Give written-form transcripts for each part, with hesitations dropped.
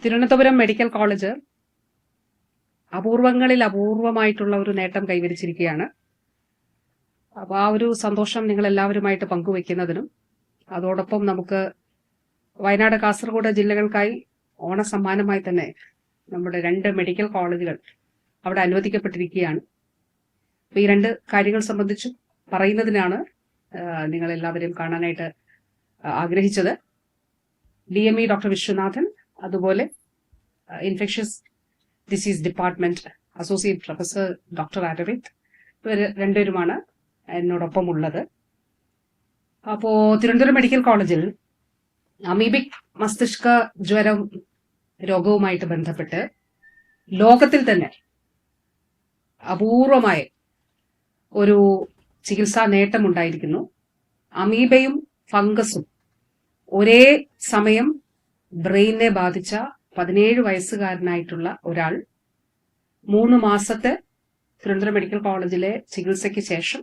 Thiruvananthapuram medical college അപൂർവങ്ങളിൽ അപൂർവമായിട്ടുള്ള ഒരു നേട്ടം കൈവരിച്ചിരിക്കുകയാണ്. അപ്പോൾ ആ ഒരു സന്തോഷം നിങ്ങൾ എല്ലാവരുമായിട്ട് പങ്കുവെക്കുന്നതിനും അതോടൊപ്പം നമുക്ക് വയനാട്, കാസർഗോഡ് ജില്ലകൾക്കായി ഓണസമ്മാനമായി തന്നെ നമ്മുടെ 2 മെഡിക്കൽ കോളേജുകൾ അവിടെ അനുവദിക്കപ്പെട്ടിരിക്കുകയാണ്. അപ്പോൾ ഈ 2 കാര്യങ്ങൾ സംബന്ധിച്ച് പറയുന്നതിനാണ് നിങ്ങൾ എല്ലാവരെയും കാണാനായിട്ട് ആഗ്രഹിച്ചത്. DME ഡോക്ടർ വിശ്വനാഥൻ, അതുപോലെ infectious disease department associate professor doctor Aravind, ഇവർ രണ്ടുപേരുമാണ് എന്നോടൊപ്പം ഉള്ളത്. അപ്പോ തിരുവനന്തപുരം മെഡിക്കൽ കോളേജിൽ അമീബിക് മസ്തിഷ്ക ജ്വരം രോഗവുമായിട്ട് ബന്ധപ്പെട്ട് ലോകത്തിൽ തന്നെ അപൂർവമായ ഒരു ചികിത്സാ നേട്ടമുണ്ടായിരിക്കുന്നു. അമീബയും ഫംഗസും ഒരേ സമയം ബ്രെയിനെ ബാധിച്ച 17 വയസ്സുകാരനായിട്ടുള്ള ഒരാൾ 3 മാസത്തെ തിരുവനന്തപുരം മെഡിക്കൽ കോളേജിലെ ചികിത്സയ്ക്ക് ശേഷം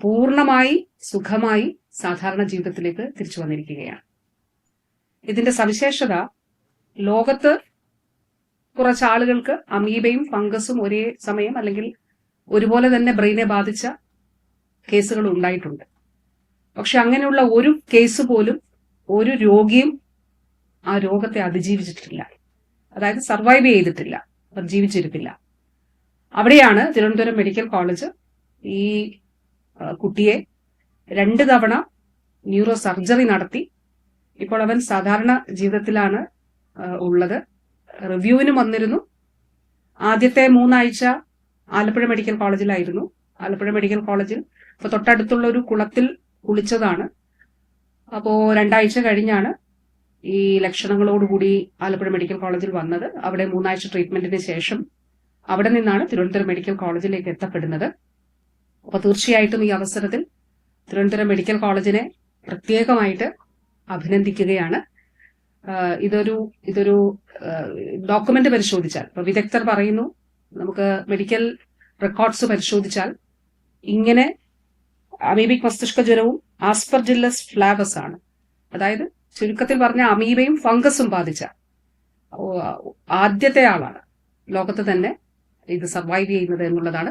പൂർണ്ണമായി സുഖമായി സാധാരണ ജീവിതത്തിലേക്ക് തിരിച്ചു വന്നിരിക്കുകയാണ്. ഇതിന്റെ സവിശേഷത, ലോകത്ത് കുറച്ച് ആളുകൾക്ക് അമീബയും ഫംഗസും ഒരേ സമയം അല്ലെങ്കിൽ ഒരുപോലെ തന്നെ ബ്രെയിനെ ബാധിച്ച കേസുകൾ ഉണ്ടായിട്ടുണ്ട്. പക്ഷെ അങ്ങനെയുള്ള ഒരു കേസ് പോലും ഒരു രോഗിയും ആ രോഗത്തെ അതിജീവിച്ചിട്ടില്ല, അതായത് സർവൈവ് ചെയ്തിട്ടില്ല, അവർ ജീവിച്ചിരിപ്പില്ല. അവിടെയാണ് തിരുവനന്തപുരം മെഡിക്കൽ കോളേജ് ഈ കുട്ടിയെ 2 തവണ ന്യൂറോ സർജറി നടത്തി ഇപ്പോൾ അവൻ സാധാരണ ജീവിതത്തിലാണ് ഉള്ളത്. റിവ്യൂവിനും വന്നിരുന്നു. ആദ്യത്തെ 3 ആഴ്ച ആലപ്പുഴ മെഡിക്കൽ കോളേജിലായിരുന്നു. ആലപ്പുഴ മെഡിക്കൽ കോളേജിൽ ഇപ്പൊ തൊട്ടടുത്തുള്ള ഒരു കുളത്തിൽ കുളിച്ചതാണ്. അപ്പോ 2 ആഴ്ച കഴിഞ്ഞാണ് ഈ ലക്ഷണങ്ങളോടുകൂടി ആലപ്പുഴ മെഡിക്കൽ കോളേജിൽ വന്നത്. അവിടെ 3 ആഴ്ച ട്രീറ്റ്മെന്റിന് ശേഷം അവിടെ നിന്നാണ് തിരുവനന്തപുരം മെഡിക്കൽ കോളേജിലേക്ക് എത്തപ്പെടുന്നത്. അപ്പൊ തീർച്ചയായിട്ടും ഈ അവസരത്തിൽ തിരുവനന്തപുരം മെഡിക്കൽ കോളേജിനെ പ്രത്യേകമായിട്ട് അഭിനന്ദിക്കുകയാണ്. ഇതൊരു ഡോക്യുമെന്റ് പരിശോധിച്ചാൽ, ഇപ്പൊ വിദഗ്ധർ പറയുന്നു, നമുക്ക് മെഡിക്കൽ റെക്കോർഡ്സ് പരിശോധിച്ചാൽ ഇങ്ങനെ അമീബിക് മസ്തിഷ്ക ജ്വരവും ആസ്പെർജില്ലസ് ഫ്ലാവസ് ആണ്, അതായത് ചുരുക്കത്തിൽ പറഞ്ഞ അമീബയും ഫംഗസും ബാധിച്ച ആദ്യത്തെ ആളാണ് ലോകത്ത് തന്നെ ഇത് സർവൈവ് ചെയ്യുന്നത് എന്നുള്ളതാണ്